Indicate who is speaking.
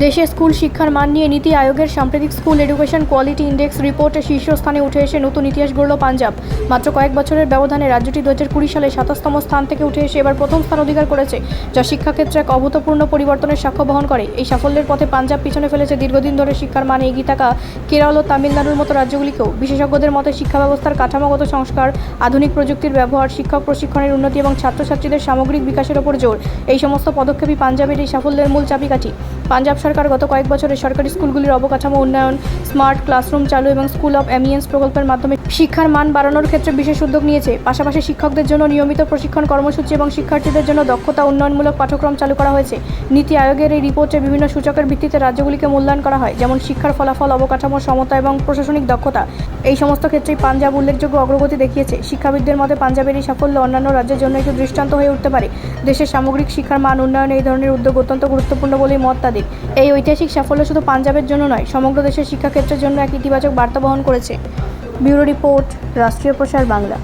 Speaker 1: দেশে স্কুল শিক্ষার মান নিয়ে নীতি আয়োগের সাম্প্রতিক স্কুল এডুকেশন কোয়ালিটি ইন্ডেক্স রিপোর্টে শীর্ষস্থানে উঠে এসে নতুন ইতিহাস গড়ল পাঞ্জাব। মাত্র কয়েক বছরের ব্যবধানে রাজ্যটি 2020 সালে 27তম স্থান থেকে উঠে এসে এবার প্রথম স্থান অধিকার করেছে, যা শিক্ষাক্ষেত্রে এক অভূতপূর্ণ পরিবর্তনের সাক্ষ্য বহন করে। এই সাফল্যের পথে পাঞ্জাব পিছনে ফেলেছে দীর্ঘদিন ধরে শিক্ষার মানে এগিয়ে থাকা কেরল ও তামিলনাড়ুর মতো রাজ্যগুলিকেও। বিশেষজ্ঞদের মতে শিক্ষা ব্যবস্থার কাঠামোগত সংস্কার, আধুনিক প্রযুক্তির ব্যবহার, শিক্ষক প্রশিক্ষণের উন্নতি এবং ছাত্রছাত্রীদের সামগ্রিক বিকাশের ওপর জোর, এই সমস্ত পদক্ষেপই পাঞ্জাবের এই সাফল্যের মূল চাবিকাঠি। পাঞ্জাব সরকার গত কয়েক বছরে সরকারি স্কুলগুলির অবকাঠামো উন্নয়ন, স্মার্ট ক্লাসরুম চালু এবং স্কুল অব এমিনেন্স প্রকল্পের মাধ্যমে শিক্ষার মান বাড়ানোর ক্ষেত্রে বিশেষ উদ্যোগ নিয়েছে। পাশাপাশি শিক্ষকদের জন্য নিয়মিত প্রশিক্ষণ কর্মসূচি এবং শিক্ষার্থীদের জন্য দক্ষতা উন্নয়নমূলক পাঠ্যক্রম চালু করা হয়েছে। নীতি আয়োগের এই রিপোর্টে বিভিন্ন সূচকের ভিত্তিতে রাজ্যগুলিকে মূল্যায়ন করা হয়, যেমন শিক্ষার ফলাফল, অবকাঠামো, সমতা এবং প্রশাসনিক দক্ষতা। এই সমস্ত ক্ষেত্রেই পাঞ্জাব উল্লেখযোগ্য অগ্রগতি দেখিয়েছে। শিক্ষাবিদদের মতে পাঞ্জাবের এই সাফল্য অন্যান্য রাজ্যের জন্য একটি দৃষ্টান্ত হয়ে উঠতে পারে। দেশের সামগ্রিক শিক্ষার মান উন্নয়নে এই ধরনের উদ্যোগ অত্যন্ত গুরুত্বপূর্ণ বলেই মত তাদের। এই ঐতিহাসিক সাফল্য শুধু পাঞ্জাবের জন্য নয়, সমগ্র দেশের শিক্ষাক্ষেত্রের জন্য এক ইতিবাচক বার্তা বহন করেছে। ব্যুরো রিপোর্ট, রাষ্ট্রীয় প্রসার বাংলা।